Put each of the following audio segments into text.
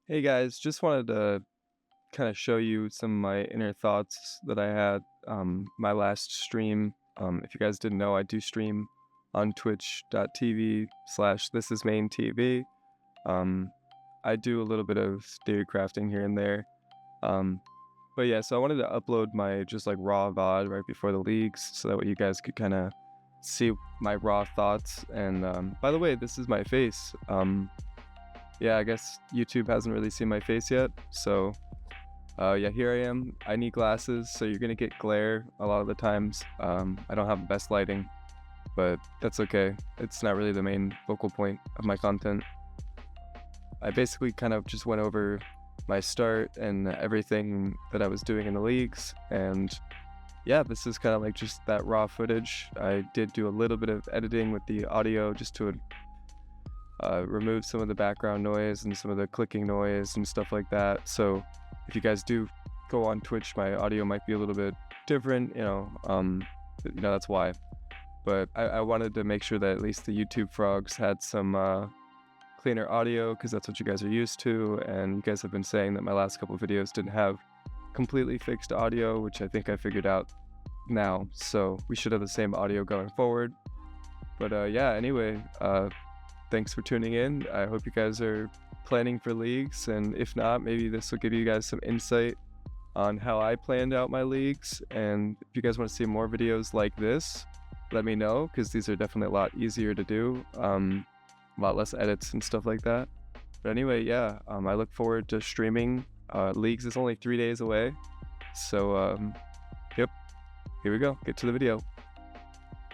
Hey guys, just wanted to kind of show you some of my inner thoughts that I had my last stream. If you guys didn't know, I do stream on twitch.tv/thisismaintv. Um, I do a little bit of theory crafting here and there. Um, but yeah, so I wanted to upload my just like raw VOD right before the leagues so that way you guys could kind of see my raw thoughts. And by the way, this is my face. Yeah, I guess YouTube hasn't really seen my face yet, so yeah, here I am. I need glasses, so you're gonna get glare a lot of the times. I don't have the best lighting, but that's okay. It's not really the main focal point of my content. I basically kind of just went over my start and everything that I was doing in the leagues, and yeah, this is kind of like just that raw footage. I did do a little bit of editing with the audio just to remove some of the background noise and some of the clicking noise and stuff like that. So if you guys do go on Twitch, my audio might be a little bit different, that's why. But I wanted to make sure that at least the YouTube frogs had some cleaner audio because that's what you guys are used to. And you guys have been saying that my last couple of videos didn't have completely fixed audio, which I think I figured out now. So we should have the same audio going forward. But yeah, anyway, thanks for tuning in. I hope you guys are planning for leagues, and if not, maybe this will give you guys some insight on how I planned out my leagues. And if you guys want to see more videos like this, let me know, because these are definitely a lot easier to do, a lot less edits and stuff like that. But anyway, yeah, I look forward to streaming. Leagues is only 3 days away, so yep, here we go. Get to the video.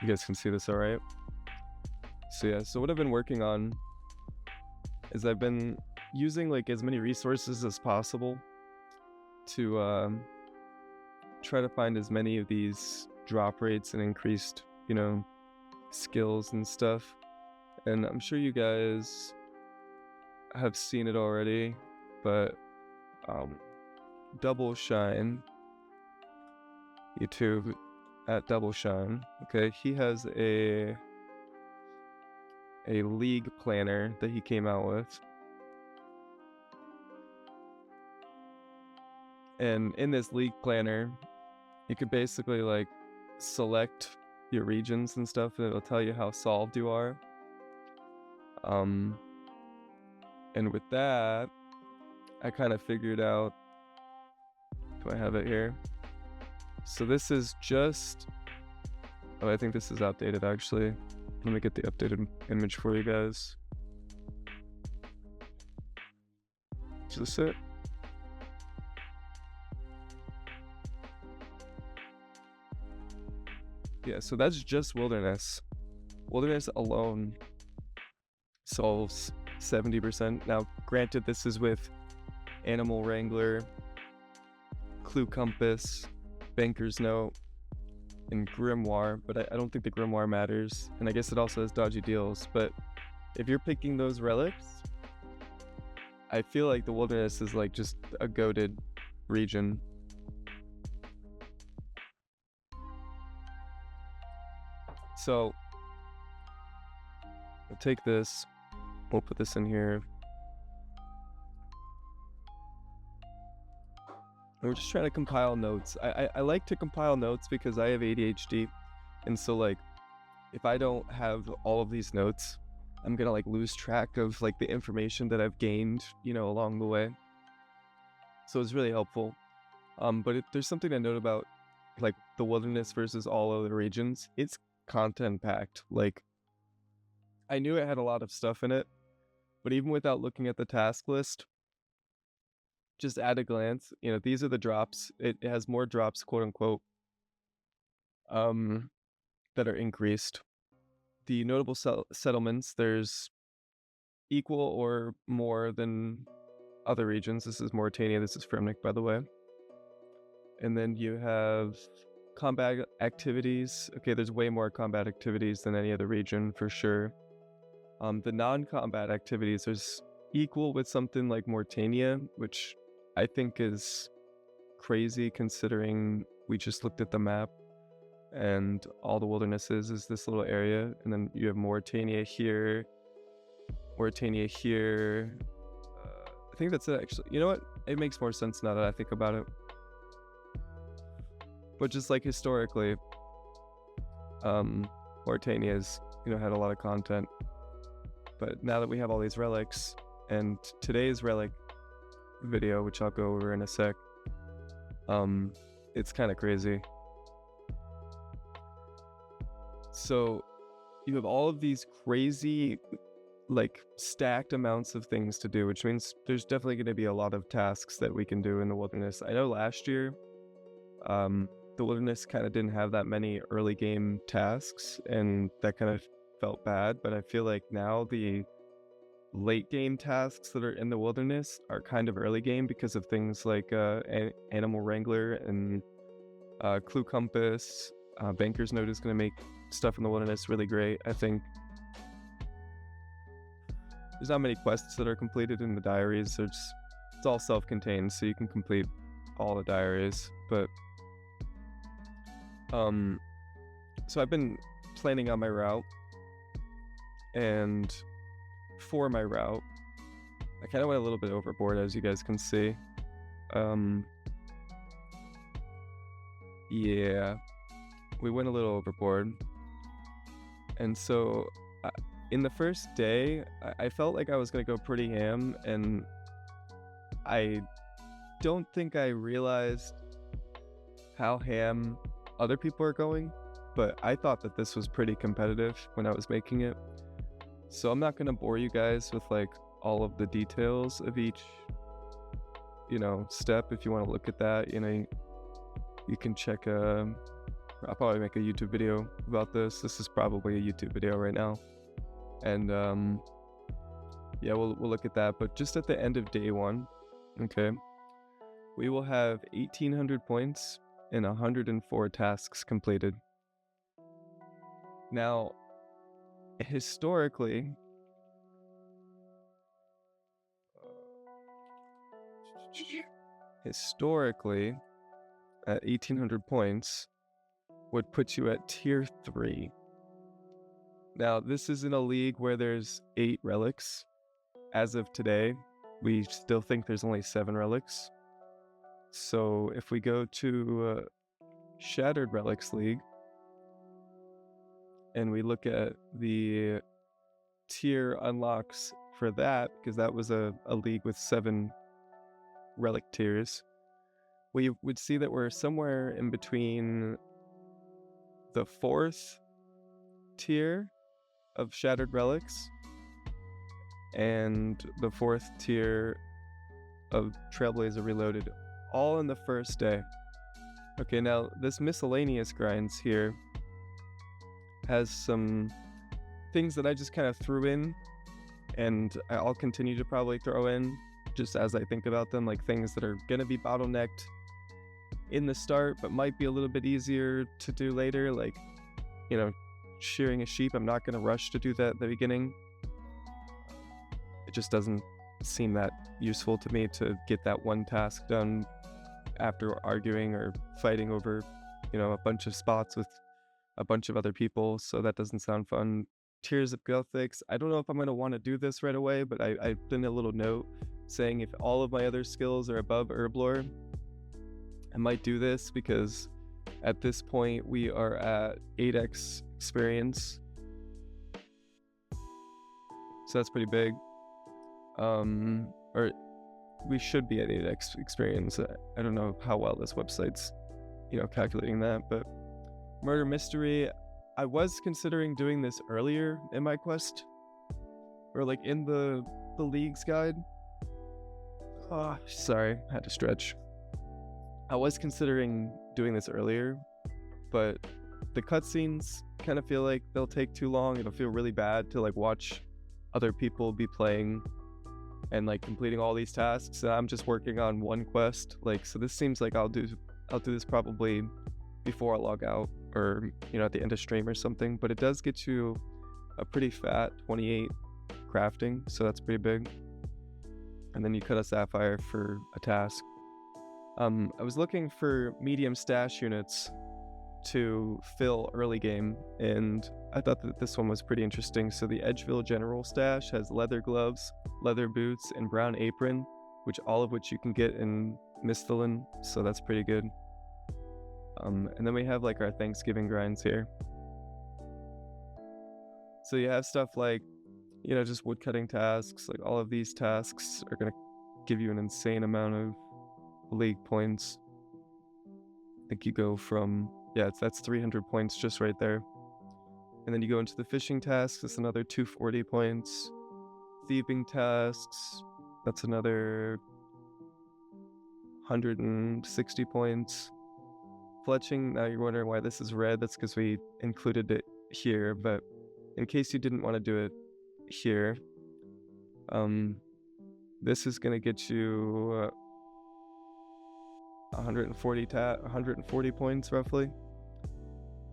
You guys can see this all right? So yeah, so what I've been working on is I've been using like as many resources as possible to try to find as many of these drop rates and increased, skills and stuff. And I'm sure you guys have seen it already, but Doubleshine, YouTube at Doubleshine, okay, he has a league planner that he came out with. And in this league planner, you could basically like select your regions and stuff, and it'll tell you how solved you are. And with that, I kind of figured out, do I have it here? So this is just, I think this is outdated actually. Let me get the updated image for you guys. Is this it? Yeah, so that's just wilderness. Wilderness alone solves 70%. Now, granted, this is with Animal Wrangler, Clue Compass, Banker's Note, and Grimoire, but I don't think the Grimoire matters. And I guess it also has dodgy deals, but if you're picking those relics, I feel like the wilderness is like just a goated region. So I'll take this, we'll put this in here. We're just trying to compile notes. I like to compile notes because I have ADHD, and so like if I don't have all of these notes, I'm gonna like lose track of like the information that I've gained, along the way. So it's really helpful. But there's something to note about like the wilderness versus all other regions. It's content packed. Like I knew it had a lot of stuff in it, but even without looking at the task list, just at a glance, these are the drops. It has more drops, quote unquote, that are increased. The notable settlements, there's equal or more than other regions. This is Mauritania, this is Fremnik, by the way. And then you have combat activities. Okay, there's way more combat activities than any other region for sure. The non-combat activities, there's equal with something like Mauritania, which I think is crazy considering we just looked at the map and all the wildernesses is this little area, and then you have Mauritania here, I think that's it, actually. You know what? It makes more sense now that I think about it. But just like historically, Mauritania's, had a lot of content. But now that we have all these relics, and today's relic video, which I'll go over in a sec, it's kind of crazy. So you have all of these crazy, like, stacked amounts of things to do, which means there's definitely going to be a lot of tasks that we can do in the wilderness. I know last year, the wilderness kind of didn't have that many early game tasks, and that kind of felt bad, but I feel like now the late game tasks that are in the wilderness are kind of early game because of things like Animal Wrangler and Clue Compass. Banker's Note is going to make stuff in the wilderness really great. I think there's not many quests that are completed in the diaries. It's all self-contained, so you can complete all the diaries. But so I've been planning on my route, and for my route, I kind of went a little bit overboard, as you guys can see. Yeah, we went a little overboard. And so in the first day, I felt like I was going to go pretty ham, and I don't think I realized how ham other people are going, but I thought that this was pretty competitive when I was making it. So I'm not going to bore you guys with like all of the details of each, step. If you want to look at that, you can check I'll probably make a YouTube video about this. This is probably a YouTube video right now. And yeah, we'll look at that. But just at the end of day 1, okay, we will have 1,800 points and 104 tasks completed. Now, historically, at 1,800 points would put you at tier 3. Now, this is in a league where there's 8 relics. As of today, we still think there's only 7 relics. So if we go to Shattered Relics League, and we look at the tier unlocks for that, because that was a league with 7 relic tiers, we would see that we're somewhere in between the 4th tier of Shattered Relics and the 4th tier of Trailblazer Reloaded, all in the first day. Okay, now this miscellaneous grinds here has some things that I just kind of threw in, and I'll continue to probably throw in just as I think about them, like things that are gonna be bottlenecked in the start but might be a little bit easier to do later, like shearing a sheep. I'm not gonna rush to do that at the beginning. It just doesn't seem that useful to me to get that one task done after arguing or fighting over a bunch of spots with a bunch of other people, so that doesn't sound fun. Tears of Gothics, I don't know if I'm going to want to do this right away, but I've done a little note saying if all of my other skills are above Herblore, I might do this, because at this point we are at 8x experience, so that's pretty big. Or we should be at 8x experience. I don't know how well this website's calculating that. But Murder Mystery, I was considering doing this earlier in my quest, or like in the Leagues guide. Oh, sorry, I had to stretch. I was considering doing this earlier, but the cutscenes kind of feel like they'll take too long. It'll feel really bad to like watch other people be playing and like completing all these tasks, and I'm just working on one quest. Like, so this seems like I'll do this probably before I log out, or at the end of stream or something. But it does get you a pretty fat 28 crafting, so that's pretty big. And then you cut a sapphire for a task. I was looking for medium stash units to fill early game, and I thought that this one was pretty interesting. So the Edgeville General stash has leather gloves, leather boots, and brown apron. all of which you can get in Misthalin, so that's pretty good. And then we have like our Thanksgiving grinds here. So you have stuff like, you know, just woodcutting tasks. Like all of these tasks are gonna give you an insane amount of league points. I think you go from, yeah, that's 300 points just right there. And then you go into the fishing tasks, that's another 240 points. Thieving tasks, that's another 160 points. Fletching, now you're wondering why this is red. That's because we included it here, but in case you didn't want to do it here, this is going to get you 140 points roughly.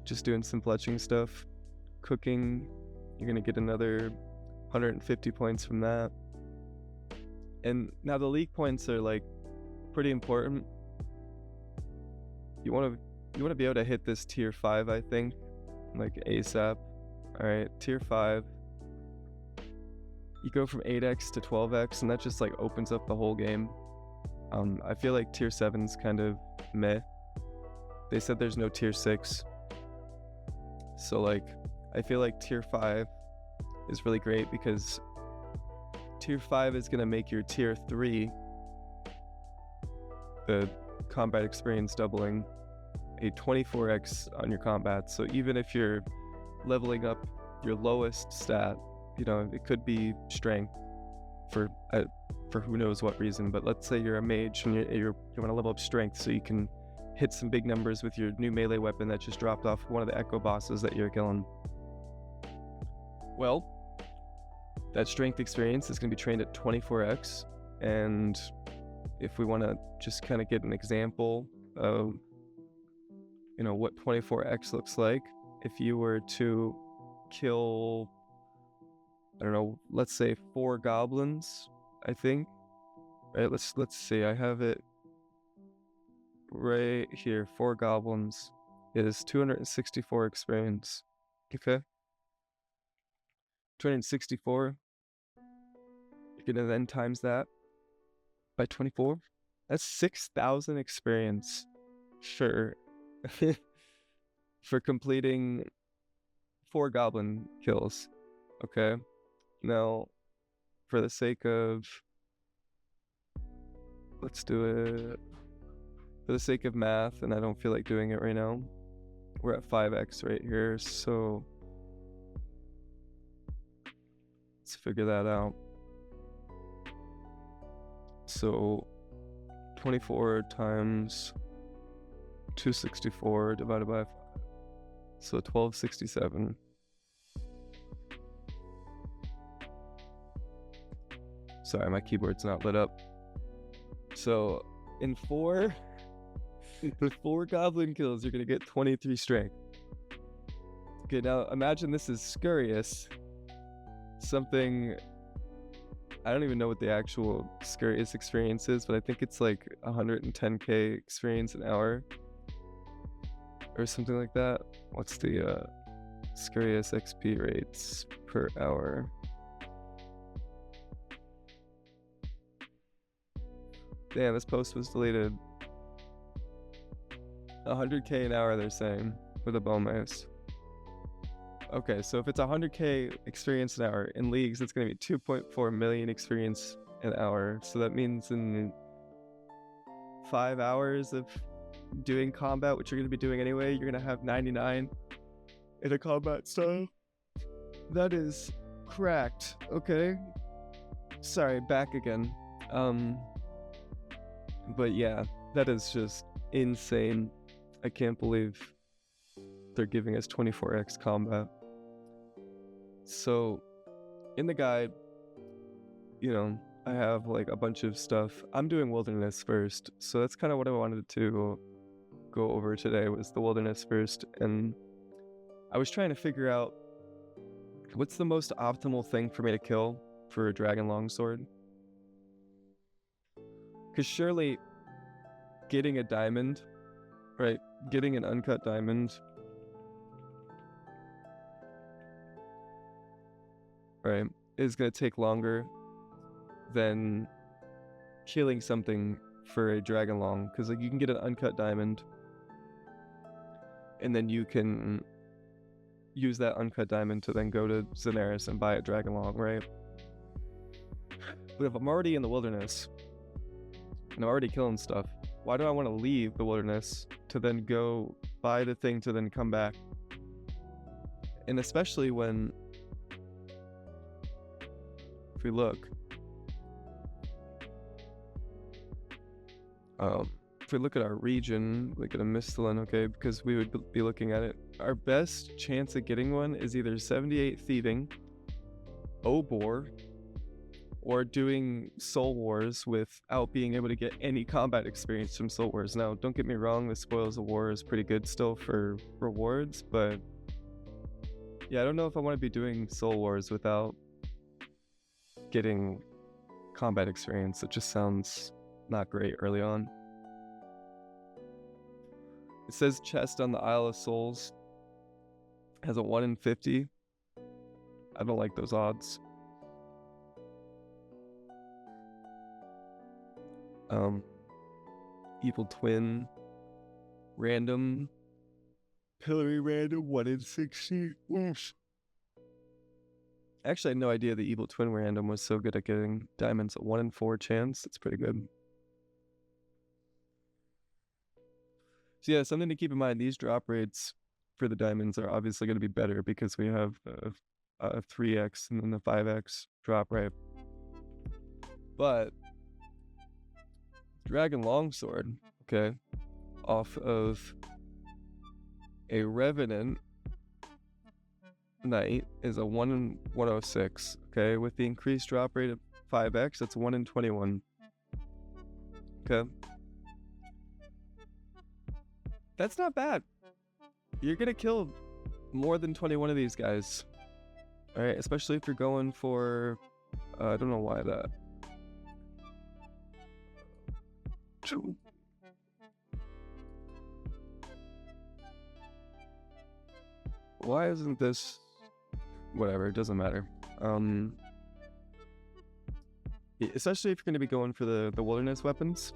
Just doing some fletching stuff. Cooking, you're going to get another 150 points from that. And now the league points are like pretty important. You want to be able to hit this tier 5, I think, like ASAP. All right, tier 5. You go from 8x to 12x, and that just like opens up the whole game. I feel like tier 7's kind of meh. They said there's no tier 6. So like, I feel like tier 5 is really great because tier 5 is going to make your tier 3, the combat experience doubling, a 24x on your combat. So even if you're leveling up your lowest stat, you know, it could be strength for who knows what reason, but let's say you're a mage and you want to level up strength so you can hit some big numbers with your new melee weapon that just dropped off one of the echo bosses that you're killing. Well, that strength experience is going to be trained at 24x, and if we want to just kind of get an example of, you know, what 24x looks like, if you were to kill, I don't know, let's say 4 goblins, I think, right? Let's see, I have it right here. 4 goblins is 264 experience. Okay, 264. You're gonna then times that by 24. That's 6,000 experience for for completing 4 goblin kills. Okay, now for the sake of, let's do it for the sake of math, and I don't feel like doing it right now. We're at 5x right here, so let's figure that out. So 24 times 264 divided by 5, so 1267. Sorry, my keyboard's not lit up. So in 4 goblin kills, you're gonna get 23 strength. Okay, now imagine this is Scurious. Something, I don't even know what the actual Scurious experience is, but I think it's like 110k experience an hour or something like that. What's the Scurious XP rates per hour? Damn, this post was deleted. 100k an hour, they're saying, with a bone mace. Okay, so if it's 100k experience an hour in leagues, it's going to be 2.4 million experience an hour. So that means in 5 hours of doing combat, which you're going to be doing anyway, you're going to have 99 in a combat style. That is cracked. Okay, sorry, back again. But yeah, that is just insane. I can't believe they're giving us 24x combat. So in the guide, you know, I have like a bunch of stuff. I'm doing wilderness first, so that's kind of what I wanted to go over today, was the wilderness first. And I was trying to figure out what's the most optimal thing for me to kill for a dragon longsword. Because surely getting a diamond, right, getting an uncut diamond, right, is going to take longer than killing something for a dragon long, because like you can get an uncut diamond, and then you can use that uncut diamond to then go to Zenaris and buy a dragon long, right? But if I'm already in the wilderness and I'm already killing stuff, why do I want to leave the wilderness to then go buy the thing to then come back? And especially when, if we look, if we look at our region, like at a Misthalin, okay, because we would be looking at it, our best chance of getting one is either 78 thieving, Obor, or doing Soul Wars without being able to get any combat experience from Soul Wars. Now, don't get me wrong, the Spoils of War is pretty good still for rewards, but yeah, I don't know if I want to be doing Soul Wars without getting combat experience. It just sounds not great early on. It says chest on the Isle of Souls has a 1 in 50. I don't like those odds. Evil Twin, random, Pillory random, 1 in 60. Oof. Actually, I had no idea the Evil Twin random was so good at getting diamonds. A 1 in 4 chance. That's pretty good. So yeah, something to keep in mind. These drop rates for the diamonds are obviously going to be better because we have the 3x and then the 5x drop rate. But Dragon Longsword, okay, off of a Revenant Knight is a 1 in 106, okay? With the increased drop rate of 5x, that's 1 in 21. Okay. That's not bad. You're gonna kill more than 21 of these guys. Alright, especially if you're going for... I don't know why that... Why isn't this... Whatever, it doesn't matter. Especially if you're going to be going for the wilderness weapons.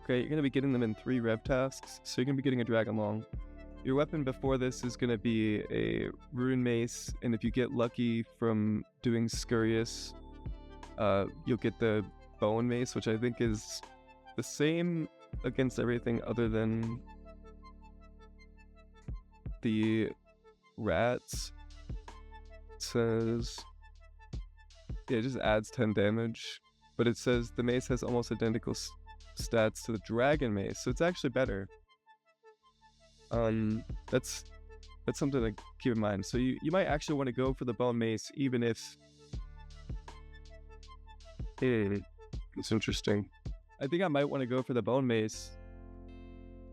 Okay, you're going to be getting them in 3 rev tasks, so you're going to be getting a Dragon Long. Your weapon before this is going to be a Rune Mace, and if you get lucky from doing Scurious, you'll get the Bone Mace, which I think is the same against everything other than the rats. It says, yeah, it just adds 10 damage, but it says the mace has almost identical stats to the dragon mace, so it's actually better. That's something to keep in mind. So you might actually want to go for the bone mace, even if it's interesting. I think I might want to go for the bone mace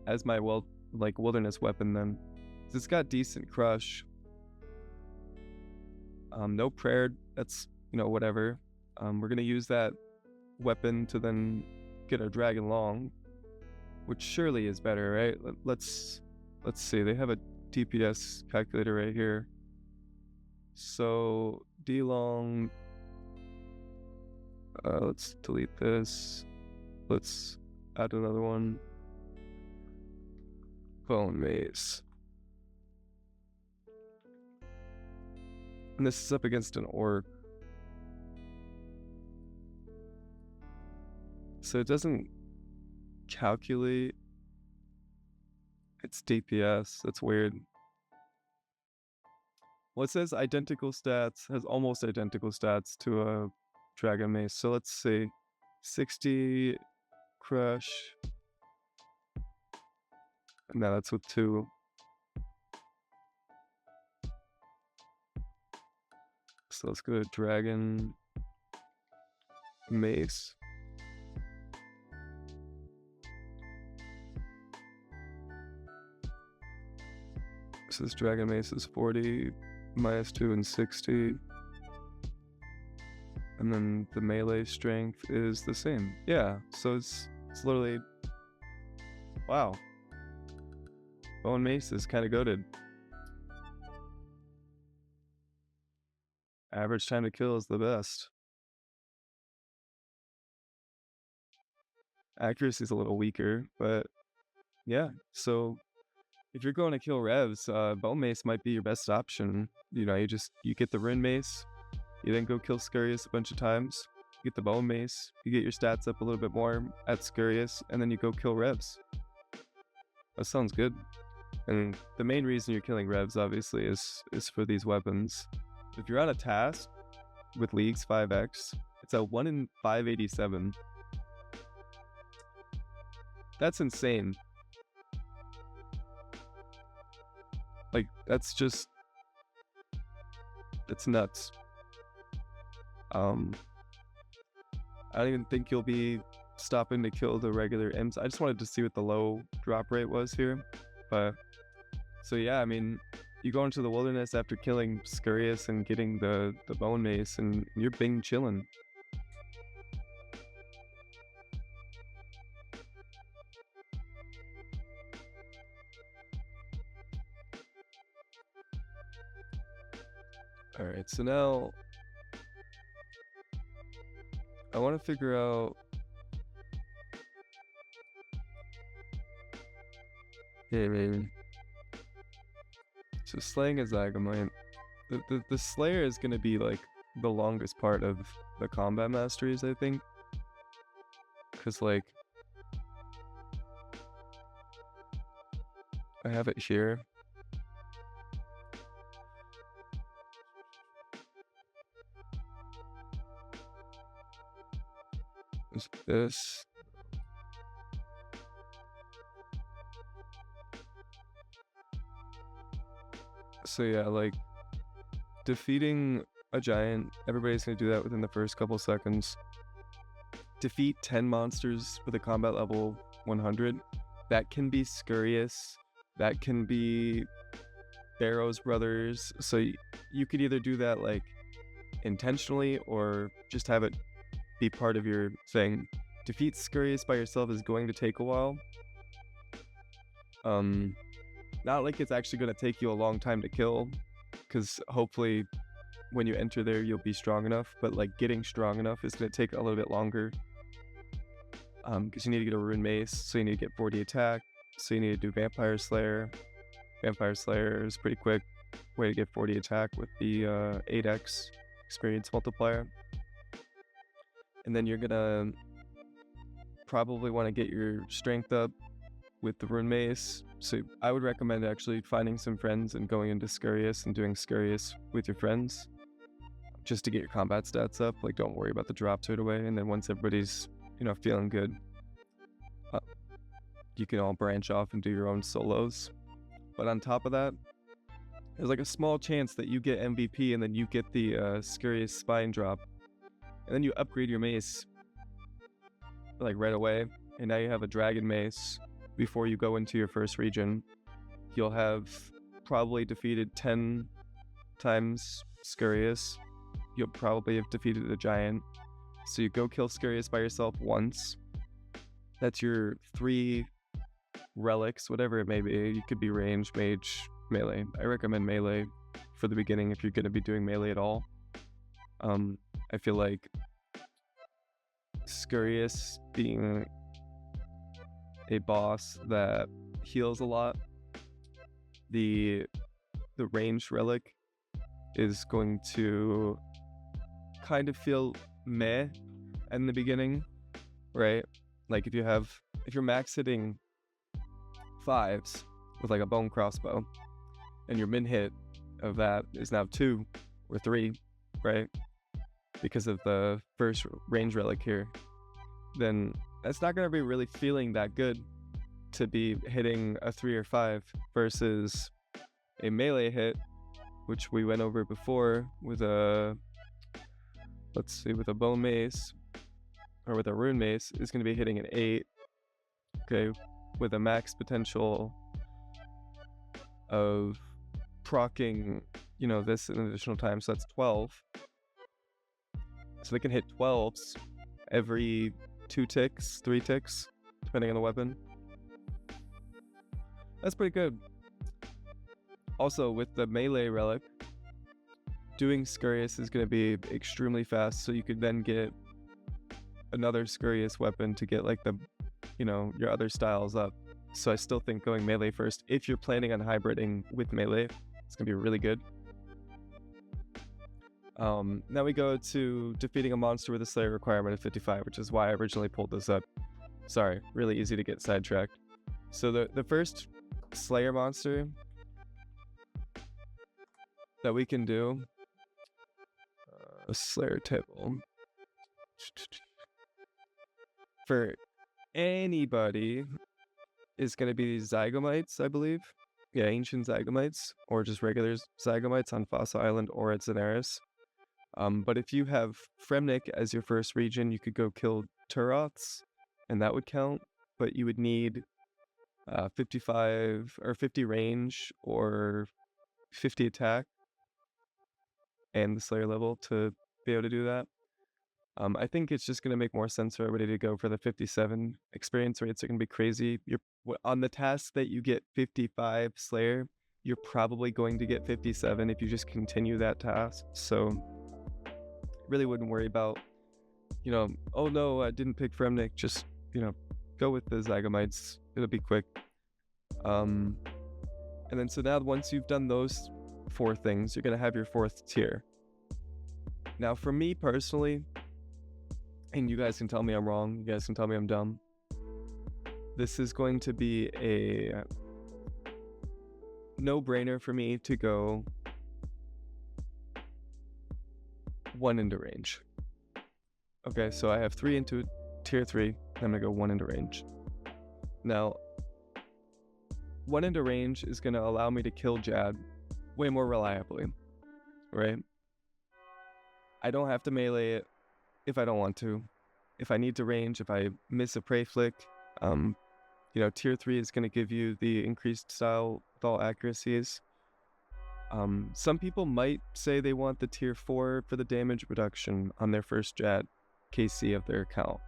as my wilderness weapon then. It's got decent crush. No prayer, that's, whatever. We're gonna use that weapon to then get our dragon long, which surely is better, right? Let's see. They have a DPS calculator right here. So D long. Let's delete this. Let's add another one. Bone mace. And this is up against an orc. So it doesn't calculate its DPS. That's weird. Well, it says identical stats, has almost identical stats to a dragon mace. So let's see. 60 crush. No, that's with 2. So let's go to dragon mace. So this dragon mace is 40, -2 and 60. And then the melee strength is the same. Yeah, so it's literally... Wow. Bone mace is kind of goated. Average time to kill is the best. accuracy is a little weaker, but yeah. So if you're going to kill revs, bone mace might be your best option. You know, you get the rune mace, you then go kill Scurious a bunch of times, you get the bone mace, you get your stats up a little bit more at Scurious, and then you go kill revs. That sounds good. And the main reason you're killing revs, obviously, is for these weapons. If you're on a task with Leagues 5x, it's a 1 in 587. That's insane. Like, that's nuts. I don't even think you'll be stopping to kill the regular imps. I just wanted to see what the low drop rate was here. But, so yeah, I mean, you go into the wilderness after killing Scurious and getting the bone mace, and you're bing chilling. Alright, so now I want to figure out... Hey, man. So slaying a Zagamite. The Slayer is going to be like the longest part of the combat masteries, I think. Because like... I have it here. There's this. So yeah, like defeating a giant, everybody's gonna do that within the first couple seconds. Defeat 10 monsters with a combat level 100. That can be Scurious, that can be Barrow's Brothers. So you could either do that like intentionally or just have it be part of your thing. Defeat Scurious by yourself is going to take a while. Not like it's actually going to take you a long time to kill, because hopefully when you enter there you'll be strong enough, but like getting strong enough is going to take a little bit longer. Because you need to get a rune mace, so you need to get 40 attack, so you need to do Vampire Slayer. Vampire Slayer is pretty quick way to get 40 attack with the 8x experience multiplier. And then you're gonna probably want to get your strength up with the rune mace. So I would recommend actually finding some friends and going into Scurious and doing Scurious with your friends, just to get your combat stats up. Like, don't worry about the drops right away. And then once everybody's, you know, feeling good, you can all branch off and do your own solos. But on top of that, there's like a small chance that you get MVP and then you get the Scurious spine drop, and then you upgrade your mace like right away, and now you have a dragon mace. Before you go into your first region, you'll have probably defeated 10 times Scurious. You'll probably have defeated a giant. So you go kill Scurious by yourself once. That's your 3 relics, whatever it may be. You could be range, mage, melee. I recommend melee for the beginning if you're going to be doing melee at all. I feel like Scurious being a boss that heals a lot, the ranged relic is going to kind of feel meh in the beginning, right? Like if you're max hitting 5s with like a bone crossbow, and your min hit of that is now 2 or 3, right? Because of the first range relic here, then that's not going to be really feeling that good to be hitting a 3 or 5 versus a melee hit, which we went over before with a, let's see, with a bone mace or with a rune mace, is going to be hitting an 8, okay, with a max potential of proccing, you know, this an additional time, so that's 12. So they can hit 12s every 2 ticks, 3 ticks, depending on the weapon. That's pretty good. Also, with the melee relic, doing Scurious is going to be extremely fast, so you could then get another Scurious weapon to get like the your other styles up. So I still think going melee first, if you're planning on hybriding with melee, it's gonna be really good. Now we go to defeating a monster with a Slayer requirement of 55, which is why I originally pulled this up. Sorry, really easy to get sidetracked. So the first Slayer monster that we can do, a Slayer table, for anybody is going to be these Zygomites, I believe. Yeah, ancient Zygomites, or just regular Zygomites on Fossil Island or at Zenaris. But if you have Fremnik as your first region, you could go kill Turoths, and that would count. But you would need 55 or 50 range or 50 attack and the Slayer level to be able to do that. I think it's just going to make more sense for everybody to go for the 57. Experience rates are going to be crazy. On the task that you get 55 Slayer, you're probably going to get 57 if you just continue that task. So really wouldn't worry about, oh no, I didn't pick Fremnik. Just, go with the Zygomites. It'll be quick. And then so now once you've done those 4 things, you're going to have your 4th tier. Now for me personally, and you guys can tell me I'm wrong, you guys can tell me I'm dumb, this is going to be a no-brainer for me to go 1 into range. Okay, so I have 3 into tier 3, I'm gonna go 1 into range. Now, 1 into range is gonna allow me to kill Jad way more reliably, right? I don't have to melee it if I don't want to. If I need to range, if I miss a prey flick, tier 3 is going to give you the increased style with all accuracies. Some people might say they want the tier 4 for the damage reduction on their first Jad KC of their account.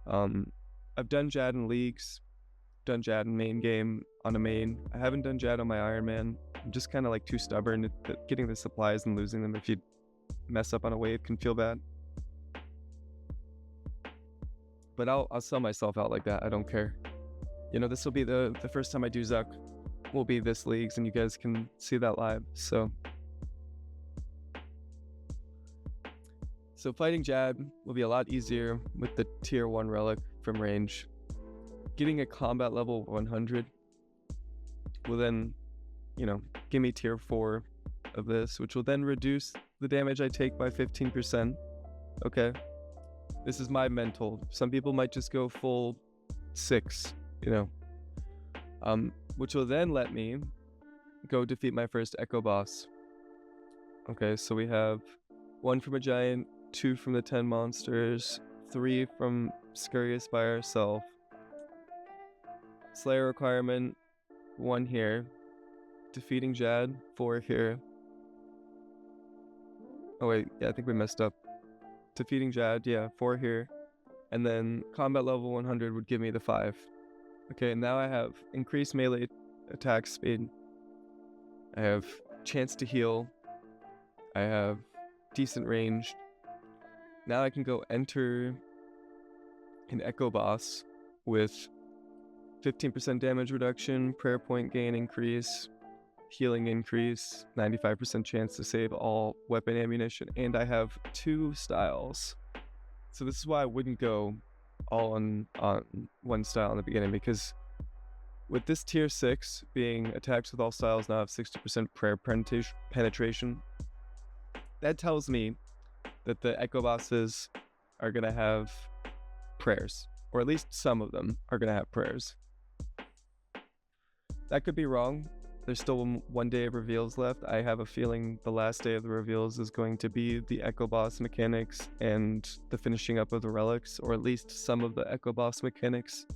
I've done Jad in leagues, done Jad in main game on a main. I haven't done Jad on my Iron Man. I'm just kind of like too stubborn. Getting the supplies and losing them if you mess up on a wave can feel bad. But I'll sell myself out like that. I don't care. This will be the first time I do Zuck will be this leagues, and you guys can see that live. So fighting Jad will be a lot easier with the tier 1 relic from range. Getting a combat level 100 will then, give me tier 4 of this, which will then reduce the damage I take by 15%. Okay. This is my mental. Some people might just go full 6, which will then let me go defeat my first Echo boss. Okay, so we have 1 from a giant, 2 from the 10 monsters, 3 from Scurrius by herself. Slayer requirement, 1 here. Defeating Jad, 4 here. Oh wait, yeah, I think we messed up. Defeating Jad, yeah, 4 here. And then combat level 100 would give me the 5. Okay, now I have increased melee attack speed. I have chance to heal. I have decent range. Now I can go enter an Echo boss with 15% damage reduction, prayer point gain increase, healing increase, 95% chance to save all weapon ammunition, and I have 2 styles. So this is why I wouldn't go all on 1 style in the beginning, because with this tier 6 being attacks with all styles now have 60% prayer penetration, that tells me that the Echo bosses are going to have prayers, or at least some of them are going to have prayers. That could be wrong. There's still 1 day of reveals left. I have a feeling the last day of the reveals is going to be the Echo boss mechanics and the finishing up of the relics, or at least some of the Echo boss mechanics.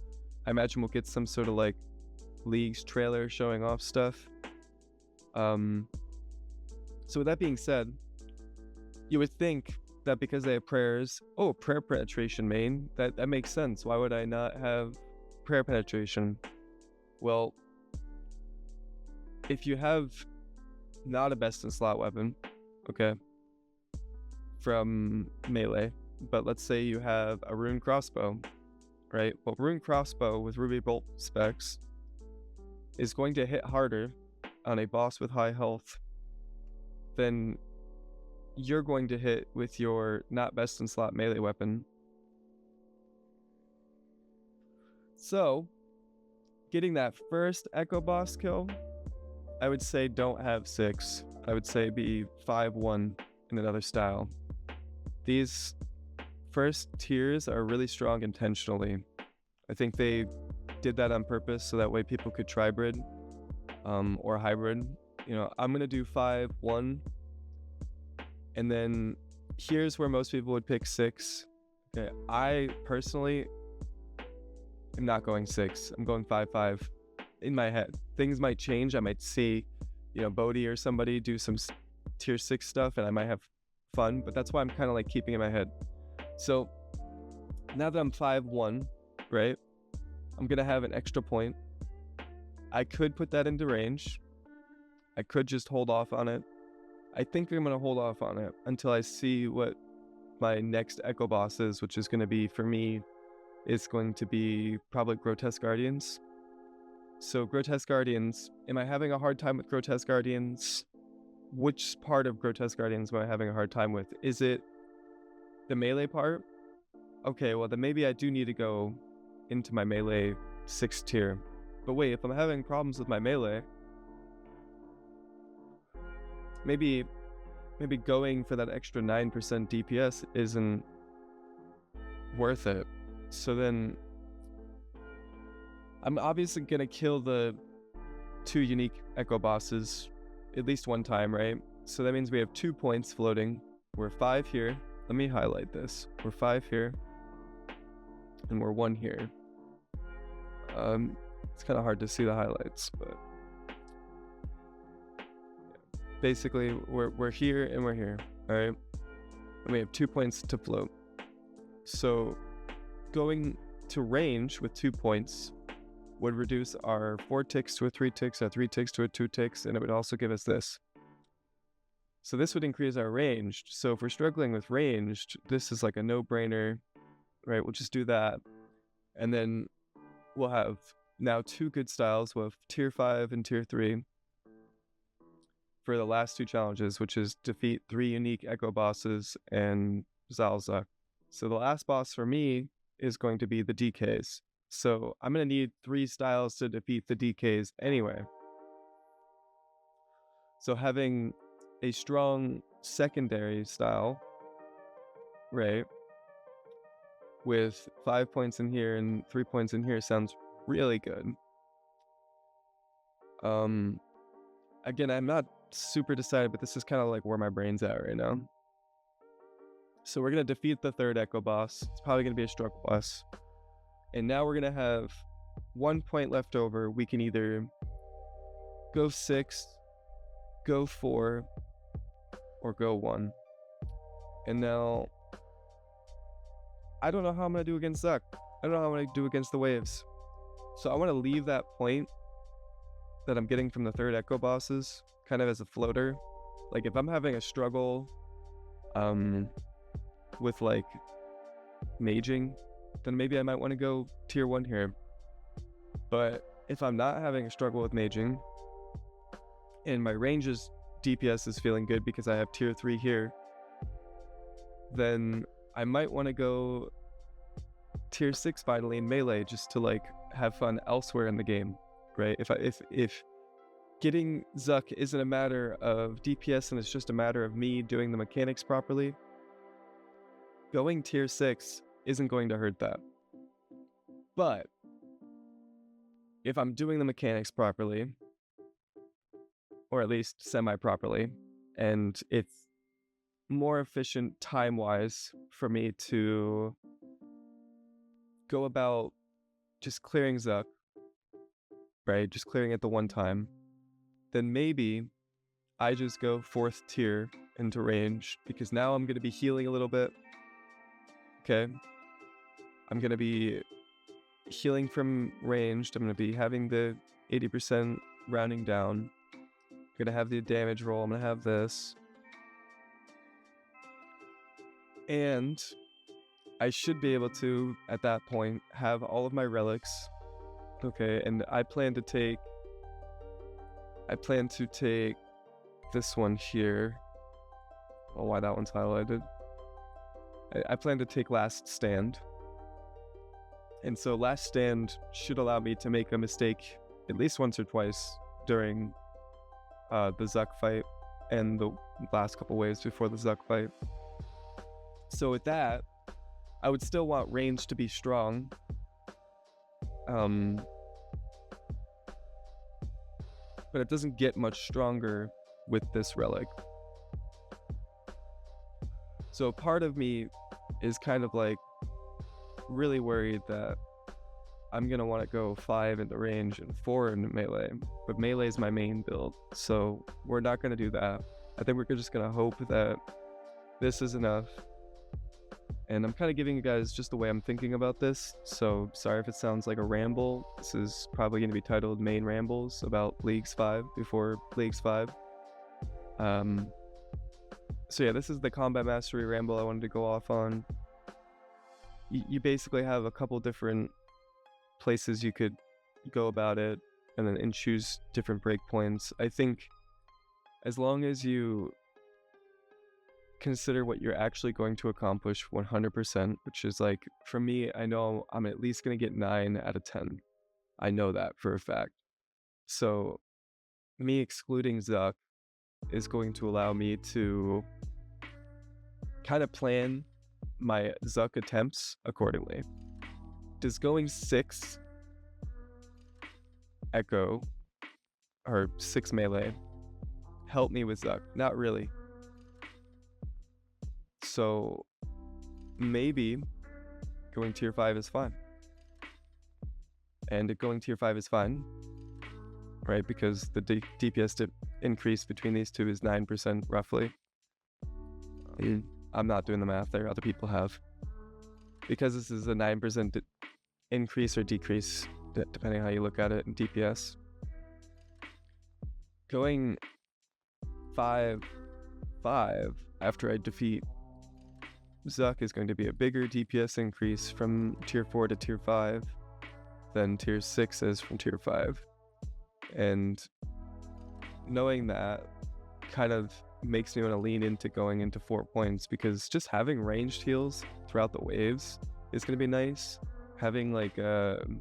I imagine we'll get some sort of like Leagues trailer showing off stuff. So with that being said, you would think that because they have prayers, prayer penetration main, that makes sense. Why would I not have prayer penetration? Well, if you have not a best in slot weapon, okay, from melee, but let's say you have a rune crossbow, right? Well, Rune Crossbow with Ruby Bolt specs is going to hit harder on a boss with high health than you're going to hit with your not best in slot melee weapon. So, getting that first Echo Boss kill, I would say don't have 6. I would say be 5-1 in another style. These first tiers are really strong intentionally. I think they did that on purpose so that way people could tribrid or hybrid. You know, I'm going to do 5-1. And then here's where most people would pick 6. Okay, I personally am not going 6. I'm going 5-5 in my head. Things might change. I might see, you know, Bodhi or somebody do some tier 6 stuff and I might have fun, but that's why I'm kind of like keeping in my head. So now that I'm 5-1, right, I'm going to have an extra point. I could put that into range. I could just hold off on it. I think I'm going to hold off on it until I see what my next Echo Boss is, which is going to be, for me, is going to be probably Grotesque Guardians. So Grotesque Guardians, am I having a hard time with Grotesque Guardians? Which part of Grotesque Guardians am I having a hard time with? Is it the melee part? Okay, well then maybe I do need to go into my melee 6th tier. But wait, if I'm having problems with my melee, maybe going for that extra 9% DPS isn't worth it. So then I'm obviously going to kill the 2 unique Echo Bosses at least one time, right? So that means we have 2 points floating. We're 5 here. Let me highlight this. We're 5 here. And we're 1 here. It's kind of hard to see the highlights, but basically we're here and we're here, all right? And we have 2 points to float. So going to range with 2 points would reduce our 4 ticks to a 3 ticks, our 3 ticks to a 2 ticks, and it would also give us this. So this would increase our ranged. So if we're struggling with ranged, this is like a no-brainer, right? We'll just do that. And then we'll have now 2 good styles. We'll have tier 5 and tier 3 for the last 2 challenges, which is defeat 3 unique Echo Bosses and Zalzak. So the last boss for me is going to be the DKs. So I'm going to need 3 styles to defeat the DKs anyway. So having a strong secondary style, right, with 5 points in here and 3 points in here sounds really good. Again, I'm not super decided, but this is kind of like where my brain's at right now. So we're going to defeat the 3rd Echo Boss. It's probably going to be a struggle boss. And now we're going to have 1 point left over. We can either go 6, go 4, or go 1. And now, I don't know how I'm going to do against Zuck. I don't know how I'm going to do against the waves. So I want to leave that point that I'm getting from the 3rd Echo Bosses kind of as a floater. Like if I'm having a struggle with like maging, then maybe I might want to go tier 1 here. But if I'm not having a struggle with maging and my range's DPS is feeling good because I have tier 3 here, then I might want to go tier 6 finally in melee just to like have fun elsewhere in the game, right? If getting Zuck isn't a matter of DPS and it's just a matter of me doing the mechanics properly, going tier 6 isn't going to hurt that. But if I'm doing the mechanics properly, or at least semi-properly, and it's more efficient time-wise for me to go about just clearing Zuck, right? Just clearing it the one time, then maybe I just go 4th tier into range, because now I'm going to be healing a little bit. Okay. I'm going to be healing from ranged. I'm going to be having the 80% rounding down. I'm going to have the damage roll. I'm going to have this. And I should be able to, at that point, have all of my relics. Okay, and I plan to take this one here. Oh, why that one's highlighted. I plan to take Last Stand. And so Last Stand should allow me to make a mistake at least once or twice during the Zuck fight and the last couple waves before the Zuck fight. So with that, I would still want range to be strong. But it doesn't get much stronger with this relic. So part of me is kind of like really worried that I'm gonna want to go 5 into range and 4 into melee, but melee is my main build, so we're not gonna do that. I think we're just gonna hope that this is enough. And I'm kind of giving you guys just the way I'm thinking about this, so sorry if it sounds like a ramble. This is probably going to be titled Main Rambles about Leagues 5 before Leagues 5. So yeah, this is the combat mastery ramble I wanted to go off on. You basically have a couple different places you could go about it and choose different breakpoints. I think as long as you consider what you're actually going to accomplish 100%, which is like, for me, I know I'm at least going to get 9 out of 10. I know that for a fact. So me excluding Zuck is going to allow me to kind of plan my Zuck attempts accordingly. Does going 6 Echo or 6 melee help me with Zuck? Not really. So maybe going tier 5 is fine. And going tier 5 is fine, right? Because the DPS increase between these two is 9% roughly. I'm not doing the math there, other people have. Because this is a 9% increase or decrease, depending how you look at it in DPS. Going 5 after I defeat Zuck is going to be a bigger DPS increase from tier 4 to tier 5 than tier 6 is from tier 5. And knowing that kind of makes me want to lean into going into 4 points, because just having ranged heals throughout the waves is going to be nice. Having like the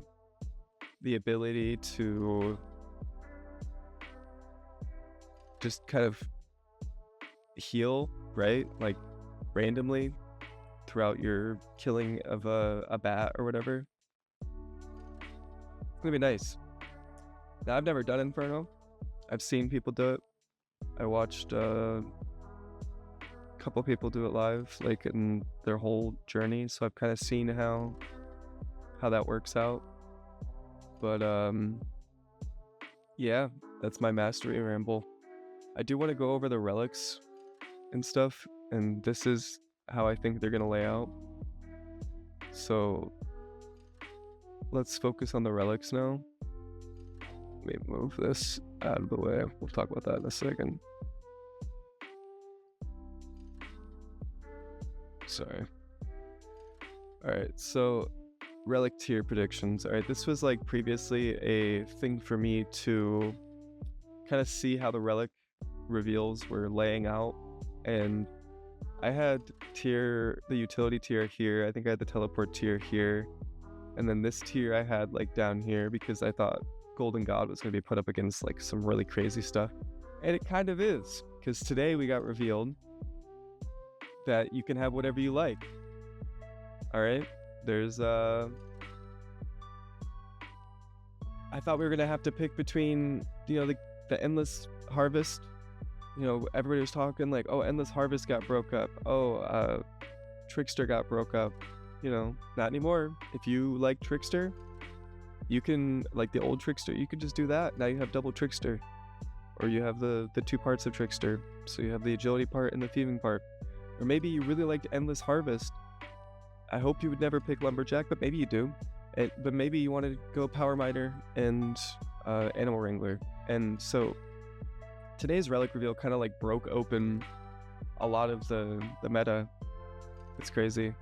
ability to just kind of heal, right? Like randomly throughout your killing of a bat or whatever. It's gonna be nice. Now, I've never done Inferno. I've seen people do it. I watched a couple people do it live, like in their whole journey, so I've kind of seen how that works out. But yeah, that's my mastery ramble. I do want to go over the relics and stuff, and this is how I think they're gonna lay out. So let's focus on the relics now. Let me move this out of the way. We'll talk about that in a second. Sorry. Alright, so relic tier predictions. Alright, this was like previously a thing for me to kind of see how the relic reveals were laying out, and I had the utility tier here. I think I had the teleport tier here, and then this tier I had like down here because I thought Golden God was going to be put up against like some really crazy stuff, and it kind of is, because today we got revealed that you can have whatever you like. All right, there's I thought we were gonna have to pick between, you know, the endless harvest. You know, everybody was talking like, oh, endless harvest got broke up. Oh, trickster got broke up. You know, not anymore. If you like trickster, you can, like the old trickster, you could just do that. Now you have double trickster, or you have the 2 parts of trickster. So you have the agility part and the thieving part. Or maybe you really liked endless harvest. I hope you would never pick lumberjack, but maybe you do. But maybe you want to go power miner and animal wrangler. And so today's relic reveal kind of like broke open a lot of the meta. It's crazy.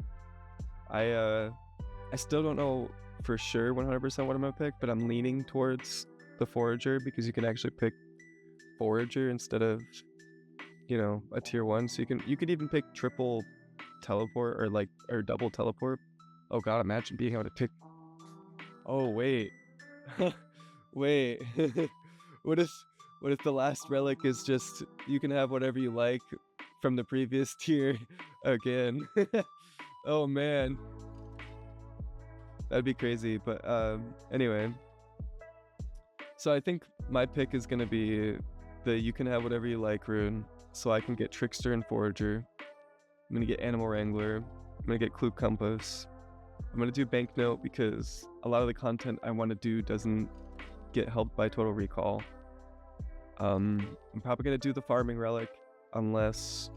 I still don't know for sure 100% what I'm gonna pick, but I'm leaning towards the Forager because you can actually pick Forager instead of, you know, a tier 1. So you could even pick triple teleport or double teleport. Oh god, imagine being able to pick. Oh wait. Wait. what if what if the last relic is just you can have whatever you like from the previous tier again? Oh man. That'd be crazy, but anyway. So I think my pick is gonna be the you can have whatever you like rune, so I can get Trickster and Forager. I'm gonna get Animal Wrangler. I'm gonna get Clue Compass. I'm gonna do Banknote because a lot of the content I want to do doesn't get helped by Total Recall. I'm probably gonna do the Farming Relic unless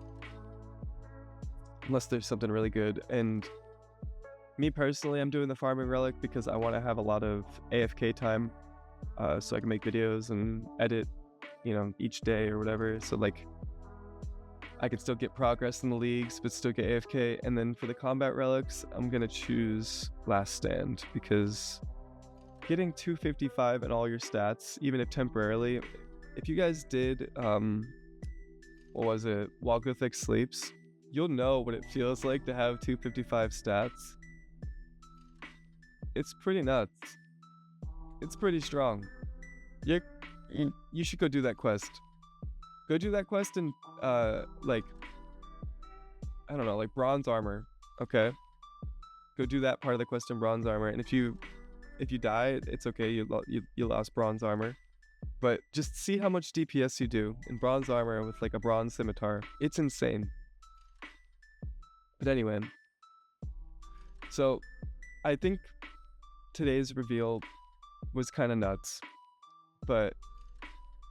there's something really good. And me personally, I'm doing the Farming Relic because I want to have a lot of AFK time, so I can make videos and edit, you know, each day or whatever. So like, I can still get progress in the leagues, but still get AFK. And then for the combat relics, I'm gonna choose Last Stand because getting 255 in all your stats, even if temporarily, if you guys did, what was it, While Gothic Sleeps, you'll know what it feels like to have 255 stats. It's pretty nuts. It's pretty strong. You should go do that quest. Go do that quest in, like, I don't know, like bronze armor, okay? Go do that part of the quest in bronze armor, and if you die, it's okay, you lost bronze armor. But just see how much DPS you do in bronze armor with like a bronze scimitar. It's insane. But anyway, so I think today's reveal was kind of nuts, but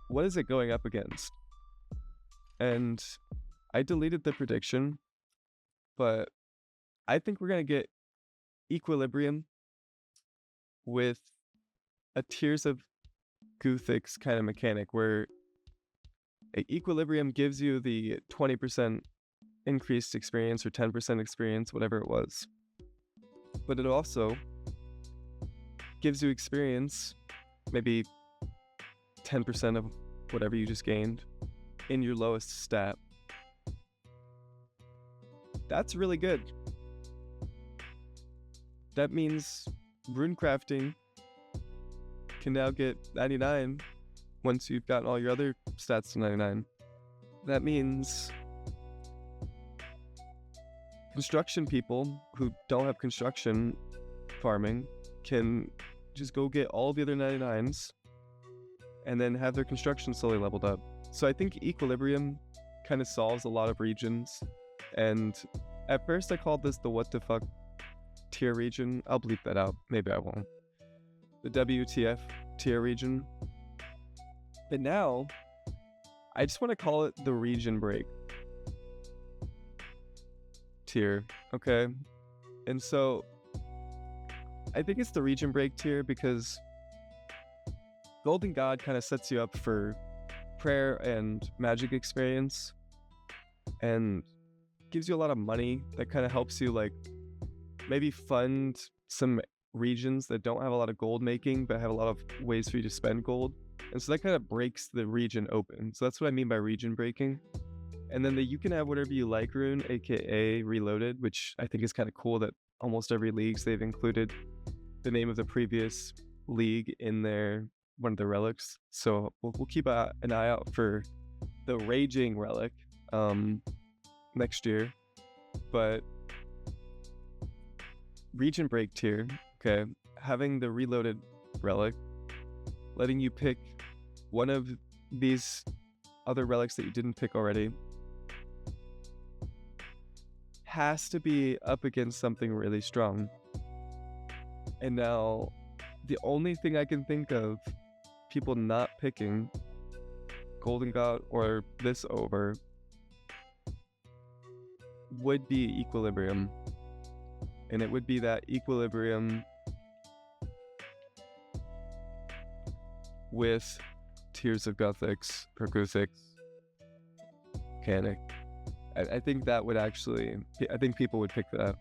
what is it going up against? And I deleted the prediction, but I think we're gonna get Equilibrium with a Tears of Guthix kind of mechanic where Equilibrium gives you the 20% increased experience or 10% experience, whatever it was. But it also gives you experience, maybe 10% of whatever you just gained in your lowest stat. That's really good. That means rune crafting can now get 99 once you've gotten all your other stats to 99. That means construction people who don't have construction farming can just go get all the other 99s and then have their construction slowly leveled up. So I think Equilibrium kind of solves a lot of regions. And at first I called this the what the fuck tier region. I'll bleep that out. Maybe I won't. The WTF tier region. But now I just want to call it the region break tier. Okay. And so I think it's the region break tier because Golden God kind of sets you up for prayer and magic experience and gives you a lot of money that kind of helps you like maybe fund some regions that don't have a lot of gold making but have a lot of ways for you to spend gold. And so that kind of breaks the region open. So that's what I mean by region breaking. And then you can have whatever you like rune, aka Reloaded, which I think is kind of cool that almost every leagues they've included the name of the previous league in one of the relics. So we'll keep an eye out for the Raging relic next year. But region break tier, okay, having the Reloaded relic, letting you pick one of these other relics that you didn't pick already, has to be up against something really strong. And now the only thing I can think of people not picking Golden God or this over would be Equilibrium. And it would be that Equilibrium with Tears of Guthix or Guthix mechanic. I think that would actually, I think people would pick that.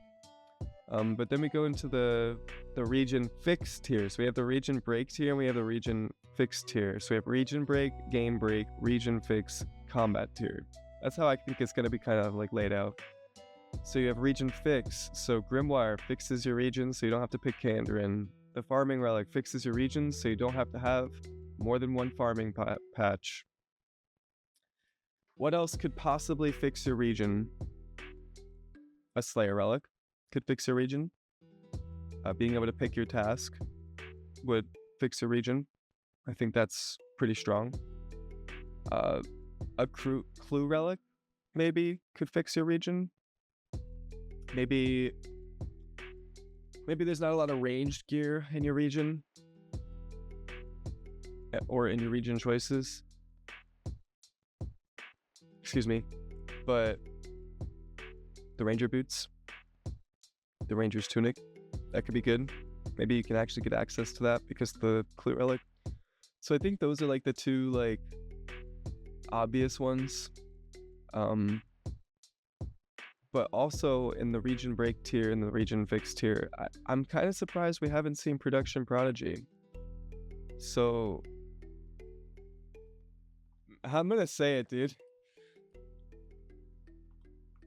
But then we go into the region fixed tier. So we have the region break tier and we have the region fixed tier. So we have region break, game break, region fix, combat tier. That's how I think it's going to be kind of like laid out. So you have region fix. So Grimoire fixes your region so you don't have to pick Kandarin. The farming relic fixes your region so you don't have to have more than one farming patch. What else could possibly fix your region? A Slayer relic could fix your region. Being able to pick your task would fix your region. I think that's pretty strong. A clue relic maybe could fix your region. Maybe there's not a lot of ranged gear in your region or in your region choices. Excuse me. But the ranger boots, the ranger's tunic, that could be good. Maybe you can actually get access to that because of the clue relic. So I think those are like the two like obvious ones. But also in the region break tier and the region fix tier, I'm kind of surprised we haven't seen Production Prodigy. So I'm gonna say it, dude.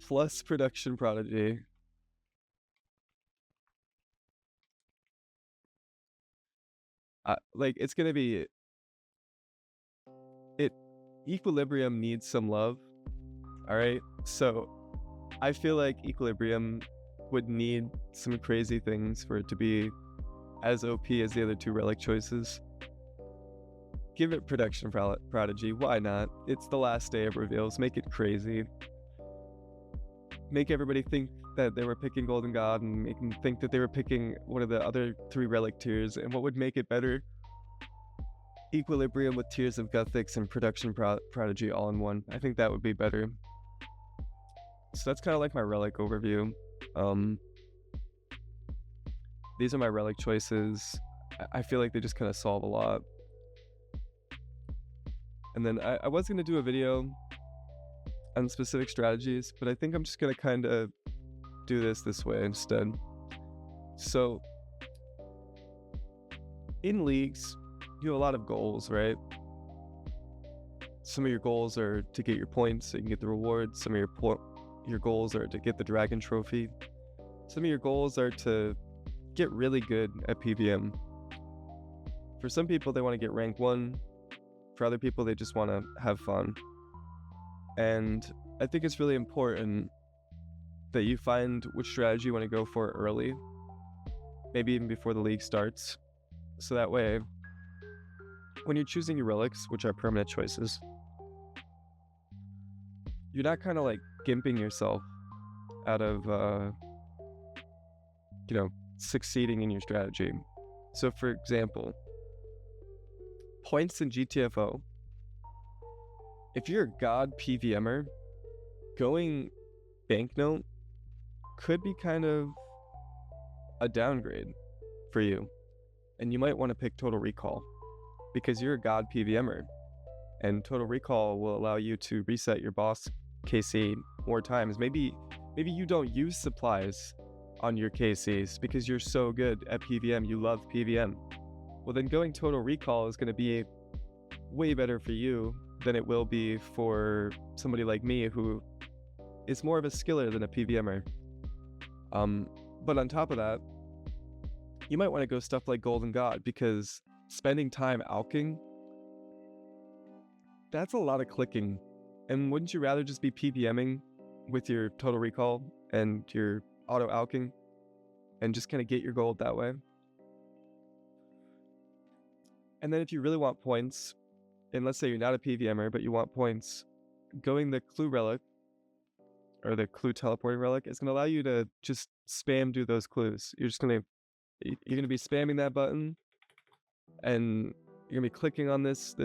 Plus Production Prodigy. Like it's gonna be it. Equilibrium needs some love. All right, so I feel like Equilibrium would need some crazy things for it to be as OP as the other two relic choices. Give it Production Prodigy, why not? It's the last day of reveals, make it crazy. Make everybody think that they were picking Golden God and make them think that they were picking one of the other three relic tiers. And what would make it better? Equilibrium with Tears of Guthix and Production Prodigy all in one. I think that would be better. So that's kind of like my relic overview. These are my relic choices. I feel like they just kind of solve a lot. And then I was going to do a video on specific strategies, but I think I'm just going to kind of do this way instead. So in leagues, you have a lot of goals, right? Some of your goals are to get your points so you can get the rewards. Some of your goals are to get the dragon trophy. Some of your goals are to get really good at PVM. For some people, they want to get rank 1. For other people, they just want to have fun. And I think it's really important that you find which strategy you want to go for early, maybe even before the league starts. So that way, when you're choosing your relics, which are permanent choices, you're not kind of like gimping yourself out of, succeeding in your strategy. So for example, points in GTFO, if you're a god PVMer, going banknote could be kind of a downgrade for you. And you might want to pick Total Recall because you're a god PVMer. And Total Recall will allow you to reset your boss KC more times. Maybe you don't use supplies on your KCs because you're so good at PVM, you love PVM. Well, then going Total Recall is going to be way better for you than it will be for somebody like me who is more of a skiller than a PVMer. But on top of that, you might want to go stuff like Golden God because spending time alching, that's a lot of clicking. And wouldn't you rather just be PVMing with your Total Recall and your auto alching and just kind of get your gold that way? And then if you really want points, and let's say you're not a PVMer, but you want points, going the Clue Relic, or the Clue Teleporting Relic, is going to allow you to just spam do those clues. You're going to be spamming that button, and you're going to be clicking on this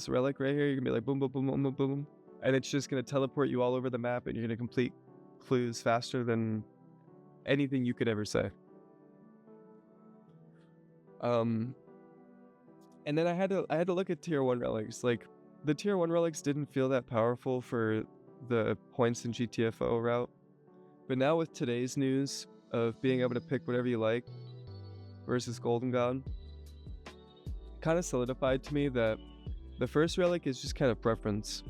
relic right here. You're going to be like boom, boom, boom, boom, boom, boom, and it's just going to teleport you all over the map, and you're going to complete clues faster than anything you could ever say. And then I had to look at tier 1 relics. Like, the tier 1 relics didn't feel that powerful for the points in GTFO route. But now with today's news, of being able to pick whatever you like versus Golden God kind of solidified to me that the first relic is just kind of preference.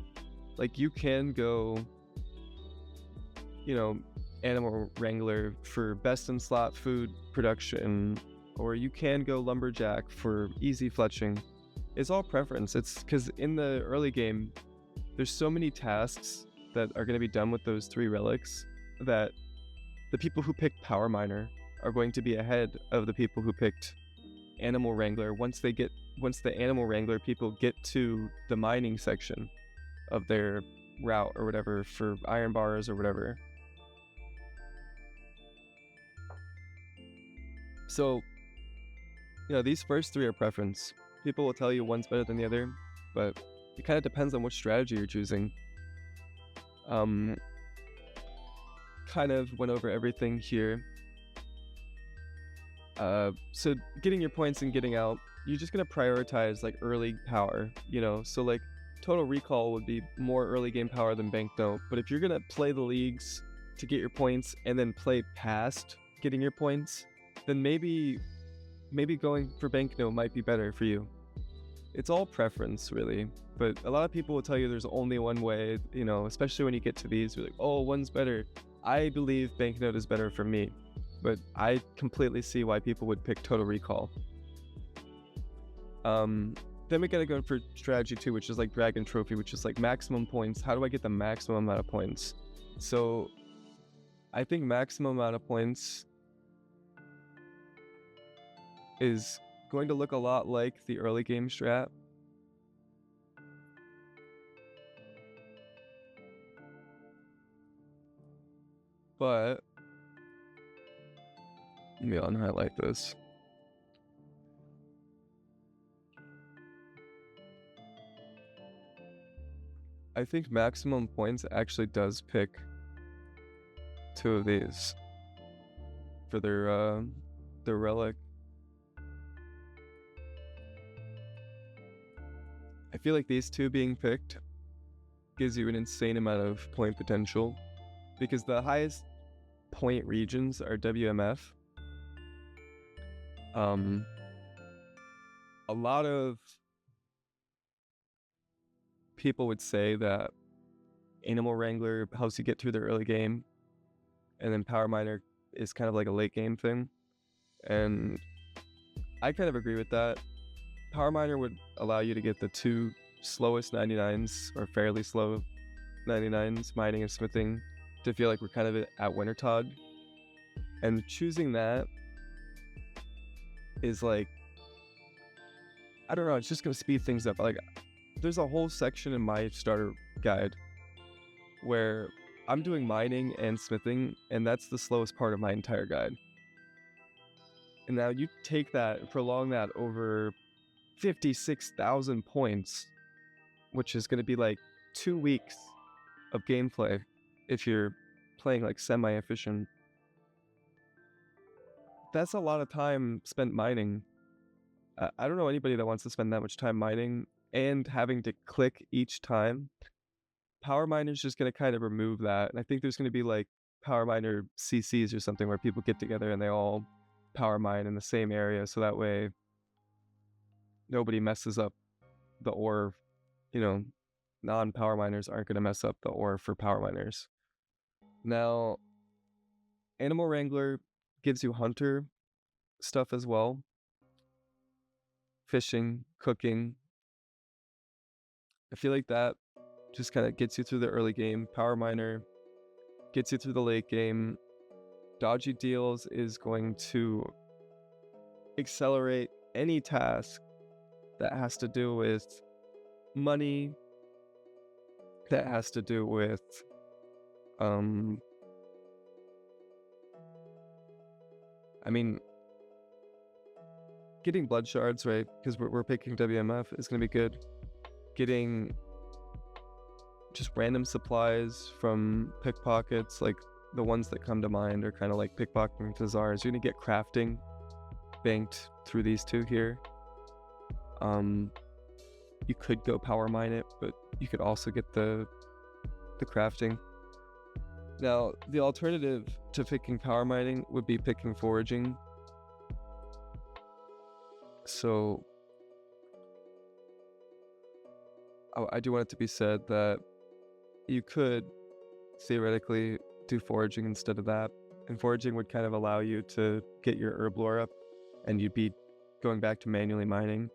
Like, you can go, animal wrangler for best in slot food production, or you can go lumberjack for easy fletching. It's all preference. It's because in the early game, there's so many tasks that are going to be done with those 3 relics that the people who picked Power Miner are going to be ahead of the people who picked Animal Wrangler once the Animal Wrangler people get to the mining section of their route or whatever for iron bars or whatever. So, these first 3 are preference. People will tell you one's better than the other, but it kind of depends on which strategy you're choosing. Kind of went over everything here. So getting your points and getting out, you're just gonna prioritize like early power, so like Total Recall would be more early game power than Banknote, but if you're gonna play the leagues to get your points and then play past getting your points, then maybe going for Banknote might be better for you. It's all preference, really, but a lot of people will tell you there's only one way, especially when you get to these, you're like, oh, one's better. I believe Banknote is better for me, but I completely see why people would pick Total Recall. Then we gotta go for strategy 2, which is like Dragon Trophy, which is like maximum points. How do I get the maximum amount of points? So I think maximum amount of points is going to look a lot like the early game strat. But let me unhighlight this. I think maximum points actually does pick 2 of these for their relic. I feel like these 2 being picked gives you an insane amount of point potential because the highest point regions are WMF. A lot of people would say that Animal Wrangler helps you get through the early game, and then Power Miner is kind of like a late game thing, and I kind of agree with that. Power Miner would allow you to get the 2 slowest 99s, or fairly slow 99s, mining and smithing, to feel like we're kind of at Wintertod. And choosing that is like, I don't know, it's just going to speed things up. Like, there's a whole section in my starter guide where I'm doing mining and smithing, and that's the slowest part of my entire guide. And now you take that and prolong that over 56,000 points, which is going to be like 2 weeks of gameplay if you're playing like semi-efficient. That's a lot of time spent mining. I don't know anybody that wants to spend that much time mining and having to click each time. Power Miner's just going to kind of remove that, and I think there's going to be like Power Miner CCs or something where people get together and they all power mine in the same area, so that way nobody messes up the ore. Non-power miners aren't going to mess up the ore for power miners. Now, Animal Wrangler gives you hunter stuff as well. Fishing, cooking. I feel like that just kind of gets you through the early game. Power Miner gets you through the late game. Dodgy Deals is going to accelerate any task that has to do with money, that has to do with getting blood shards, right? Because we're picking WMF is going to be good. Getting just random supplies from pickpockets, like the ones that come to mind are kind of like pickpocketing Tazars. You're going to get crafting banked through these 2 here. You could go power mine it, but you could also get the crafting. Now, the alternative to picking power mining would be picking foraging. So I do want it to be said that you could theoretically do foraging instead of that. And foraging would kind of allow you to get your herb lore up, and you'd be going back to manually mining.